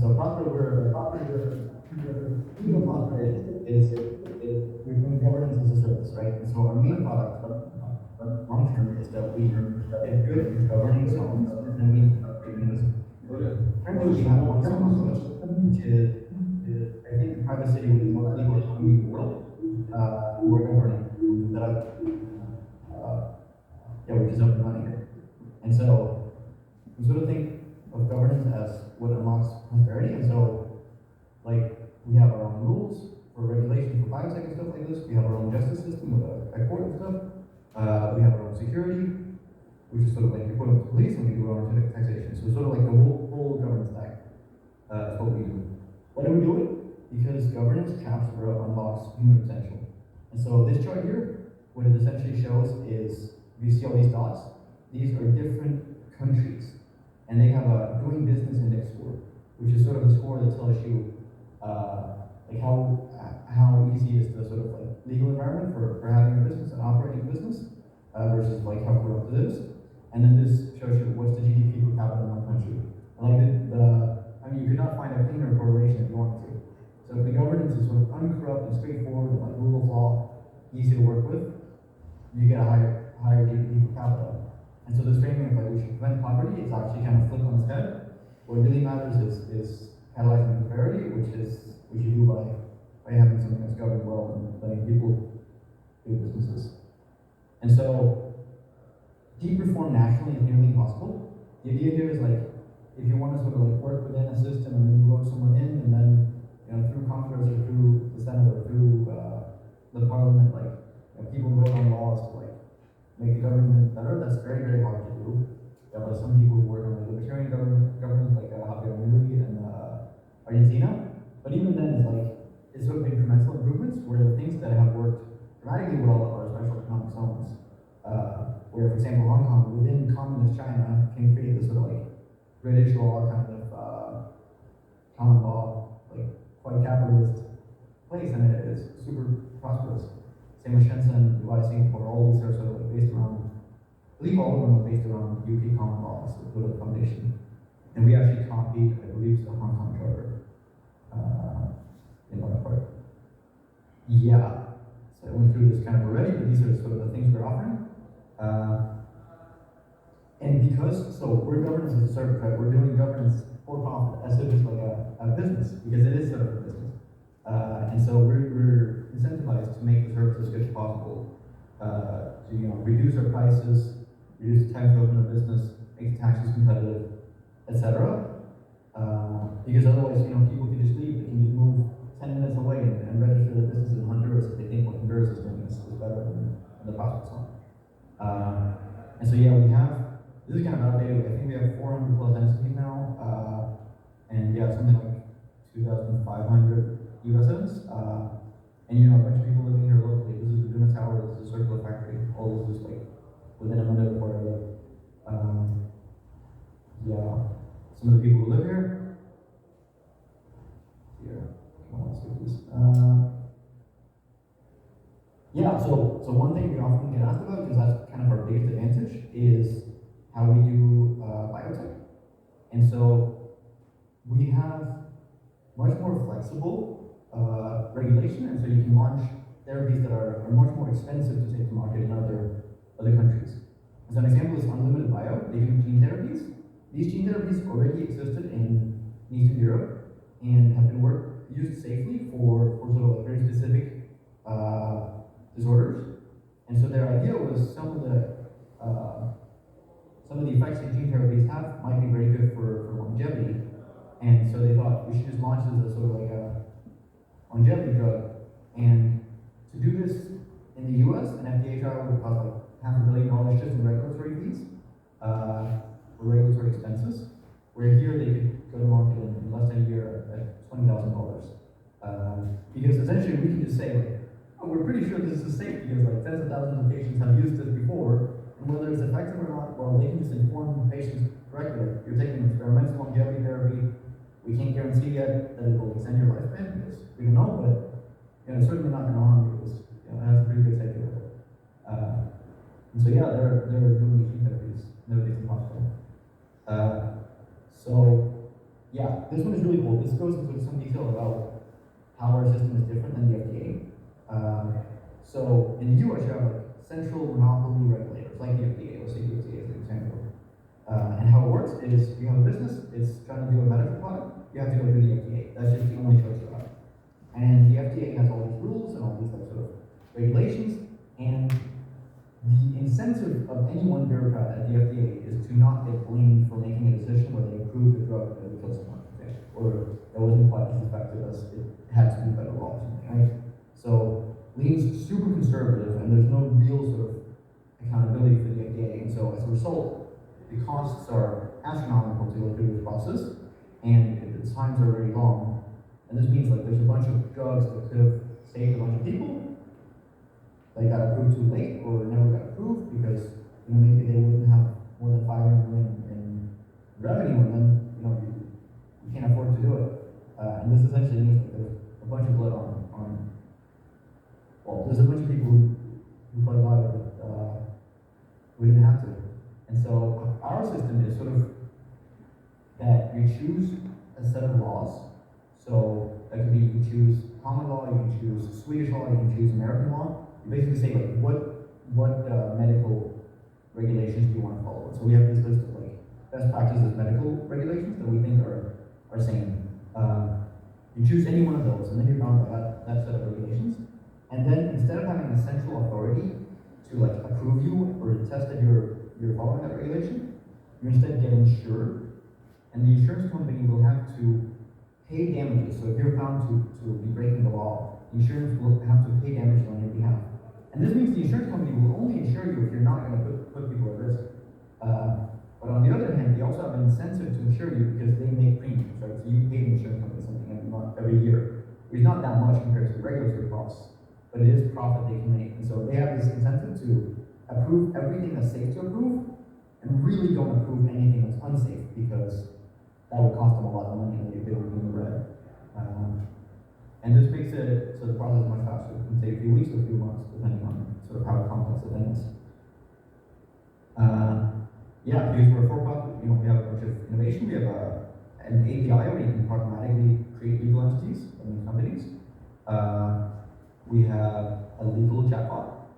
So Prospera, we're doing governance as a service, right? And so our main product, long term, is that we get good at governing zones, and then we currently we have one zone approach, which is I think the private city would be more legal economy in the world. We're governing that which is up and running. And so we sort of think of governance as what unlocks prosperity. And so, like, we have our own rules for regulation for biotech and stuff like this. We have our own justice system with a court and stuff. We have our own security, which is sort of like equivalent to police, and we do our own taxation. So sort of like the whole governance stack is what we do. Why do we do it? Because governance traps or unlocks human potential. And so this chart here, what it essentially shows is, you see all these dots? These are different countries, and they have a doing business index score, which is sort of a score that tells you like how easy is the sort of like legal environment for having a business and operating a business versus like how corrupt it is. And then this shows you what's the GDP per capita in one country. And like I mean, you could not find a cleaner correlation if you wanted to. So if the governance is sort of uncorrupt and straightforward and like rule of law, easy to work with, you get a higher GDP per capita. And so this framing of like we should prevent poverty is actually kind of flipped on its head. What really matters is catalyzing prosperity, which you do by having something that's governed well and letting people do businesses. And so deep reform nationally is nearly impossible. The idea here is like if you want to sort of like work within a system and then you vote someone in and then through Congress or through the Senate or through the Parliament, like people vote on laws to like make the government better. That's very, very hard to do. There are some people who work on the libertarian governments like Louis and Argentina. But even then, it's sort of incremental improvements where the things that have worked dramatically well are special economic zones. Where, for example, Hong Kong within communist China can create this sort of like British law kind of common law, like quite capitalist place, and it is super prosperous. Same with Shenzhen, Dubai, Singapore, all these are sort of like based around, I believe all of them are based around UK common law, so sort of the foundation. And we actually copied, I believe, the Hong Kong charter in that part. Yeah, so I went through this kind of already, but these are sort of the things we're offering. And because, so we're governance as a service, right? We're doing governance for profit as if it's like a business, because it is sort of a business. And so we're incentivized to make the service as good as possible, to reduce our prices, reduce the time to open a business, make the taxes competitive, etc. Because otherwise, people can just leave. They can just move 10 minutes away and register their business in Honduras if they think what Honduras is doing is better than the prospects on. And so yeah, we have. This is kind of outdated. I think we have 400 plus entities now, and yeah, something like 2,500 residents, and a bunch of people living here locally. This is the Duna Tower. This is a circular factory. All this is like within a minute of where I live. Yeah, some of the people who live here. Here, come on, let's do this. Yeah, so one thing we often get asked about, because that's kind of our biggest advantage, is how we do biotech. And so we have much more flexible regulation, and so you can launch therapies that are much more expensive to take to market in other countries. As an example is Unlimited Bio. They do gene therapies. These gene therapies already existed in Eastern Europe and have been used safely for sort of like very specific disorders. And so their idea was some of the effects that gene therapies have might be very good for longevity. And so they thought we should just launch this as sort of like a longevity drug. And to do this in the US, an FDA trial would cost like $500 million just in regulatory fees, for regulatory expenses. Where here they could go to market in less than a year at $20,000. Because essentially we can just say, like, oh, we're pretty sure this is safe because like tens of thousands of patients have used this before, and whether it's effective or not, well, they can just inform patients correctly. Like, you're taking experimental longevity therapy. We can't guarantee yet that it will extend your lifespan because we don't know, but it's certainly not going to harm you because it has a pretty good safety record. And so yeah, they're doing these gene therapies in the hospital. So yeah, this one is really cool. This goes into some detail about how our system is different than the FDA. So in the US, you have like central monopoly regulators, like the FDA. Let's say the FDA is an example. And how it works is you have a business, it's trying to do a medical product, you have to go through the FDA. That's just the only choice you have. And the FDA has all these rules and all these like sort of regulations, and the incentive of any one bureaucrat at the FDA is to not get blamed for making a decision where they approved a drug that would kill someone, okay? Or that wasn't quite as effective as it had to be by the law or something, right? So leans super conservative, and there's no real sort of accountability for the FDA, and so as a result, the costs are astronomical to go through this process, and the times are very long. And this means like there's a bunch of drugs that could have saved a bunch of people. They got approved too late or never got approved because maybe they wouldn't have more than 500 million in revenue, and then you can't afford to do it. And this essentially means that there's a bunch of blood on well, there's a bunch of people who probably died, but we didn't have to. And so our system is sort of that you choose a set of laws. So that could be you can choose common law, you can choose Swedish law, you can choose American law. You basically say like what medical regulations do you want to follow? So we have this list of like best practices medical regulations that we think are sane. You choose any one of those, and then you're bound by that set of regulations. And then instead of having a central authority to like approve you or to test that you're following that regulation, you instead get insured, and the insurance company will have to pay damages. So if you're found to be breaking the law, the insurance will have to pay damages on your behalf. And this means the insurance company will only insure you if you're not going to put people at risk. But on the other hand, they also have an incentive to insure you because they make premiums, right? So you pay the insurance company something every year. It's not that much compared to the regulatory costs, but it is profit they can make. And so they have this incentive to approve everything that's safe to approve and really don't approve anything that's unsafe because that would cost them a lot of money and they would be in the red. And this makes it so the process is much faster. It can take a few weeks or a few months, depending on sort of how complex the thing is. Yeah, because we're a for-profit, we have a bunch of innovation. We have an API where you can pragmatically create legal entities and companies. We have a legal chatbot.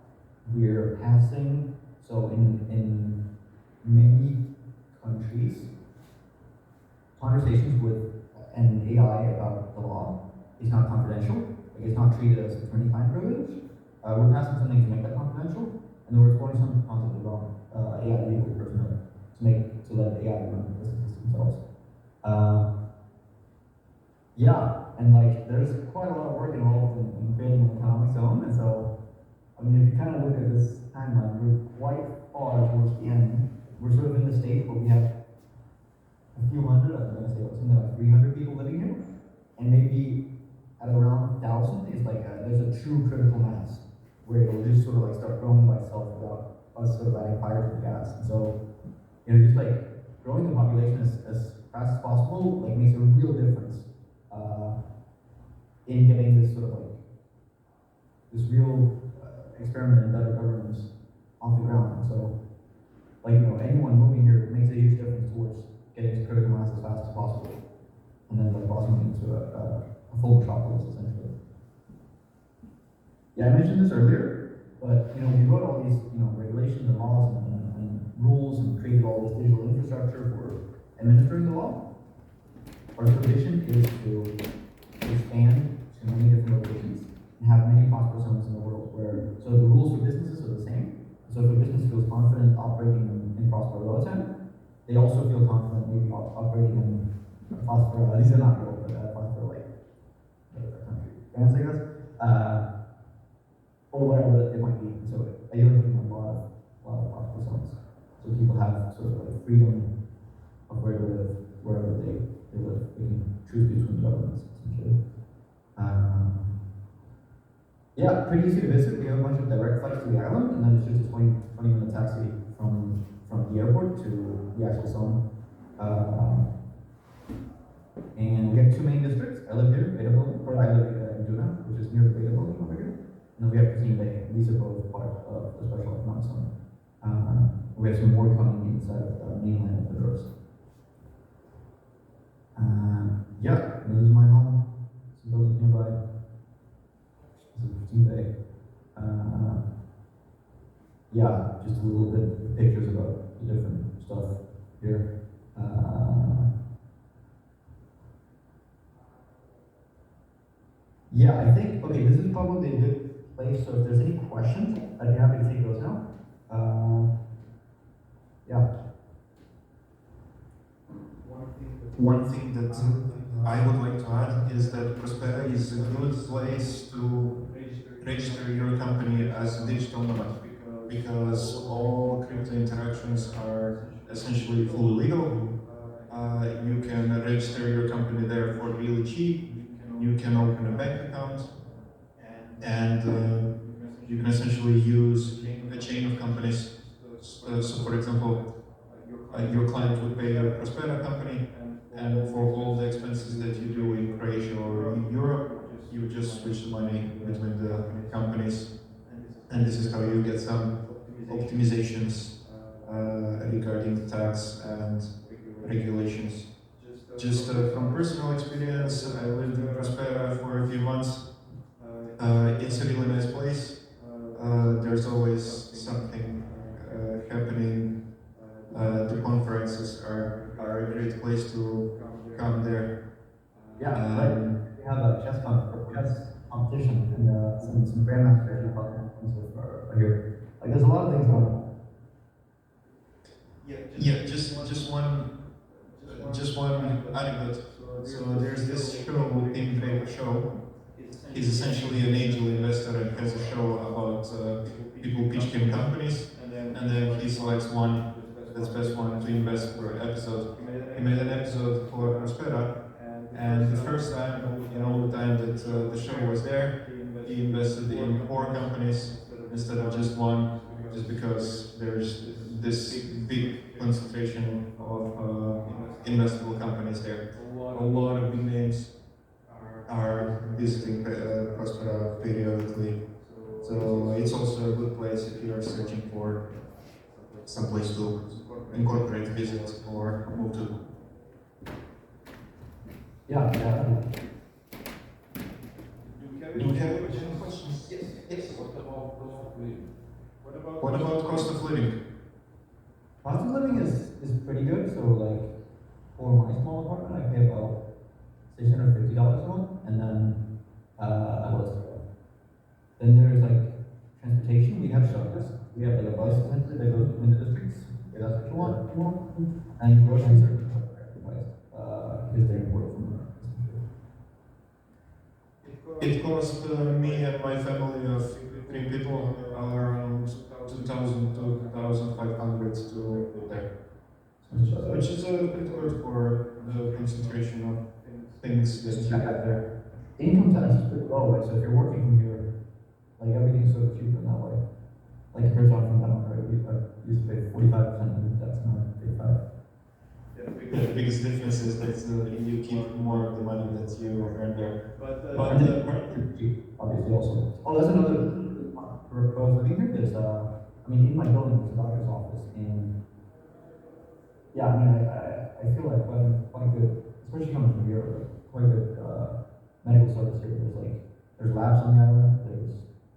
We're passing, so in many countries, conversations with an AI about the law is not confidential. Like it's not treated as attorney-client privilege. We're passing something to make that confidential, and then we're exploring some concept about AI legal personnel to let AI run the businesses themselves. Yeah, and like there's quite a lot of work involved in building an economic zone, and so I mean if you kind of look at this timeline, we're quite far towards the end. We're sort of in the stage where we have a few hundred, I'm going to say something like 300 people living here, and maybe at around 1,000 is like there's a true critical mass where it'll just sort of like start growing by itself without us sort of adding fire to the gas. And so, just like growing the population as fast as possible like makes a real difference in getting this sort of like this real experiment in better governance off the ground. And so, like anyone moving here makes a huge difference towards getting to critical mass as fast as possible, and then like blossoming into a full metropolis essentially. Yeah, I mentioned this earlier, but we wrote all these regulations and laws and rules and created all this digital infrastructure for administering the law. Our vision is to expand to many different locations and have many Prospera zones in the world so the rules for businesses are the same. So if a business feels confident operating in Prospera Roatan, they also feel confident maybe operating in Prospera, these are not real, but Prospera like country, France I guess, or whatever it might be. So ideally having a lot of Prospera zones. So people have sort of like freedom of where to live, wherever they live. They can choose between governments, essentially. Yeah, pretty easy to visit. We have a bunch of direct flights to the island, and then it's just a 20-minute taxi from the airport to the actual zone. And we have two main districts. I live here, Beta Building, or I live in Duna, which is near the Beta Building over here. And then we have Cuisine Bay. These are both part of the special economic zone. We have some more coming inside of the mainland of Honduras. Yeah, this is my home. Some buildings nearby. It's a 15 day. Yeah, just a little bit of pictures about the different stuff here. Yeah, I think, okay, this is probably a good place, so if there's any questions, I'd be happy to take those now. Yeah. One thing that I would like to add is that Prospera is a good place to register your company as a digital nomad because all crypto interactions are essentially fully legal. You can register your company there for really cheap. You can open a bank account, and you can essentially use a chain of companies. So, for example, your client would pay a Prospera company, and for all the expenses that you do in Croatia or in Europe, you just switch the money between the companies, and this is how you get some optimizations regarding tax and regulations. Just from personal experience, I lived in Prospera for a few months. It's a really nice place. There's always something happening. The conferences are a great place to come there. Yeah, right. We have a chess competition and some grandmasters and competitions are here. Like there's a lot of things going on. Yeah, just one anecdote. So there's this show, Team Draper Show. He's essentially an angel investor and has a show about people pitch him companies, and then he selects one that's best one to invest per episode. He made an episode for Prospera, and the first time, in all the time that the show was there, he invested in 4 companies instead of just one, just because there's this big concentration of investable companies there. A lot of big names are visiting Prospera periodically. So it's also a good place if you are searching for some place to incorporate, visit, or move to. Yeah. Do we have any questions? Yes. What about cost of living? Cost of living is pretty good. So like for my small apartment, I pay about $650 a month, and then then there's like transportation. We have shuttles. We have like a bus essentially that goes between the districts. If that's what you want. And groceries are because they're imported from there. It cost me and my family of 3 people around 2,000 to 2,500 to live there, which is pretty good for the concentration of things that you get there. The income tax is pretty low, right? So if you're working from here, like everything's sort of cheaper in that way. Like compared to from down, right? I used to pay 45% income tax, now I pay 5%. The biggest difference is that you keep more of the money that you earn there. But obviously also. Oh, that's another proposal. Living here, there's I mean, in my building, there's a doctor's office, and yeah, I mean, I feel like quite good, especially coming from Europe, quite good medical service here. There's labs on the island, there's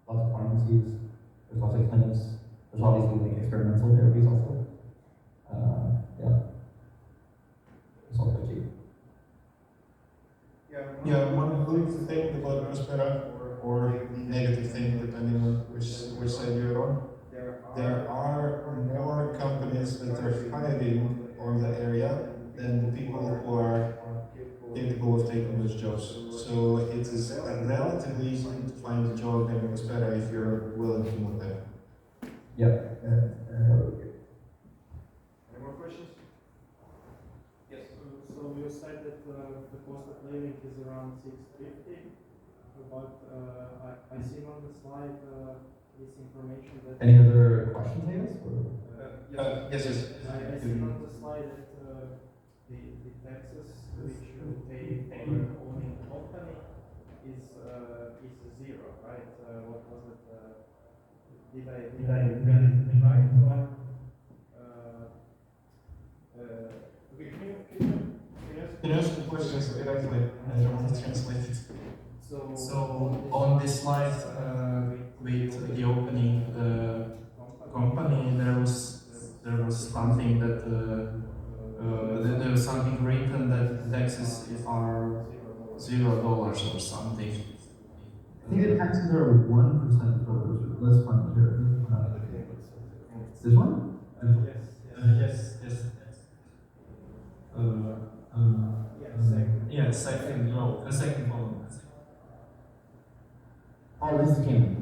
lots of pharmacies, there's lots of clinics, there's obviously like experimental therapies also. Yeah. It's all quite cheap. Yeah, one good thing about Prospera, or negative thing, depending on which side you're on, there are more companies that are hiring on the area than the people who are capable of taking those jobs. So it is relatively easy to find a job in Prospera if you're willing to move there. Yeah. Any more questions? Yes. So you said that the cost of living is around 650, but I see on the slide this information that. Any other questions, I guess? Yes. I see on the slide that the taxes which you pay for owning a company is 0, right? What was it? Did I read it right? Or, can you Can you ask the questions directly? I don't want to translate it. So on this slide, with the opening company, there was something that there was something written that the taxes are $0 or something. I think the taxes are 1% for this one here. This one? Yes. Yeah, second row, the second column. Oh, this is Cayman. So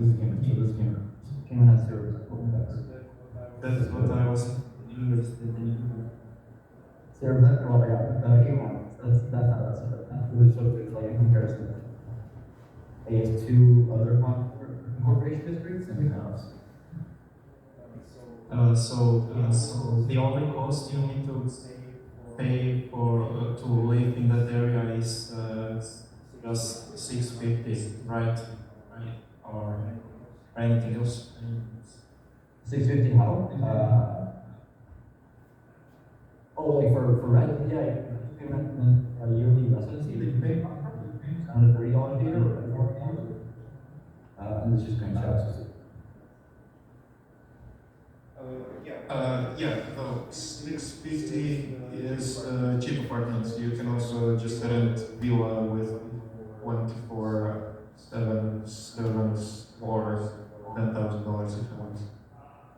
this is Cayman. Cayman has 0% tax. That's what I was interested in. 0%? Well, yeah, Cayman. That's how that's set up. So it's like a comparison. I guess two other corporation districts and house. So the only cost you need to pay for to live in that area is just $650, right? Or anything else? 650 how? Like for rent, yeah, you pay rent and then a yearly residency that you pay. $130 a year or $40. And it's just grand checks. No, 650 is cheap apartments. You can also just rent villa with 24/7 servants for $10,000 if you want.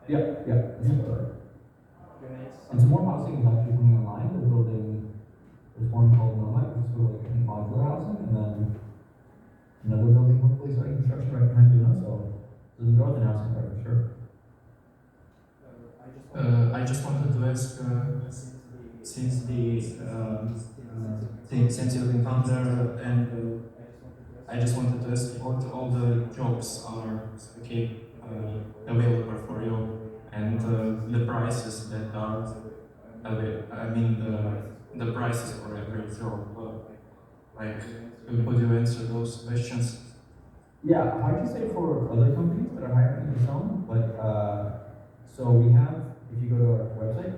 Yeah. That's right. And some more housing is actually coming online. They're building, there's one called Nomad, which is sort of like, I think, modular housing, and then another building hopefully starting construction right behind Luna, so there's growth in housing there for sure. I just wanted to ask, since you've been founder, and I just wanted to ask what all the jobs are available for you, and the prices that are the prices for every job. Could you answer those questions? Yeah, hard to say for other companies that are hiring their own, but so we have, if you go to our website,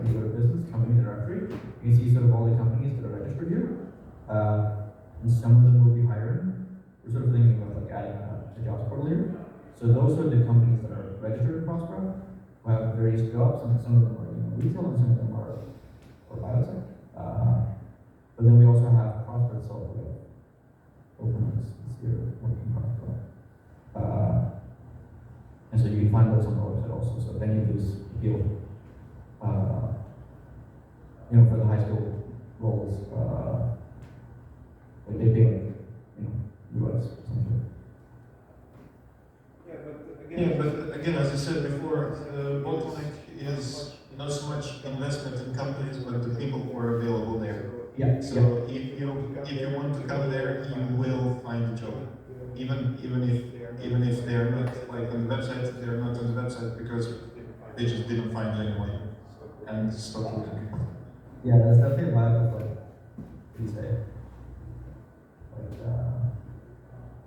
you go to business company directory, you can see sort of all the companies that are registered here, and some of them will be hiring. We're sort of thinking about like adding a jobs portal here. So those are the companies that are registered in Prospera, who have various jobs, and some of them are retail, and some of them are biotech. But then we also have Prospera itself, we have openings this year working Prospera. And so you can find those on the website also. So if any of these appeal, for the high school roles, like they pay like, US essentially. But again, as I said before, the bottleneck is not so much investment in companies, but the people who are available there. So if you want to come there, you will find a job, even if they're not like on the website. They're not on the website because they just didn't find anyone and stopped looking. Yeah, that's definitely a vibe of like, what do you say?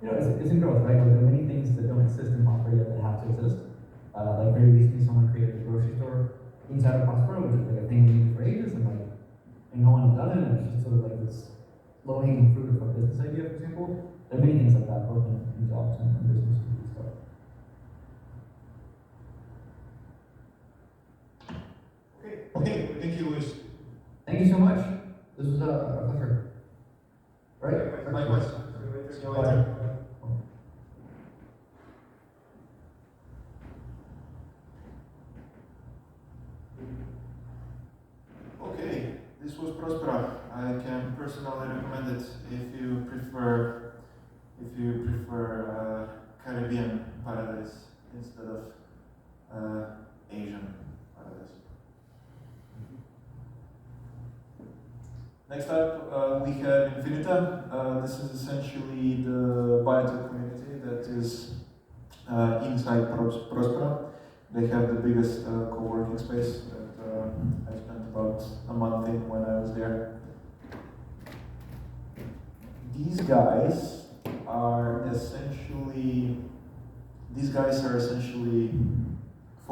Like, it's in growth, right? Like, there are many things that don't exist in Prospera yet that have to exist. Like very recently, someone created a grocery store inside of Prospera, which is like a thing we needed for ages, and no one has done it, and it's just sort of like this low-hanging fruit of a business idea, for example. There are many things like that, both in jobs and business and stuff. Okay, thank you, Louis. Thank you so much. This was a pleasure. Right? Likewise. See you later. Okay, this was Prospera. I can personally recommend it if you prefer Caribbean paradise instead of Asian paradise. Next up, we have Infinita. This is essentially the biotech community that is inside Prospera. They have the biggest co-working space that I spent about a month in when I was there. These guys are essentially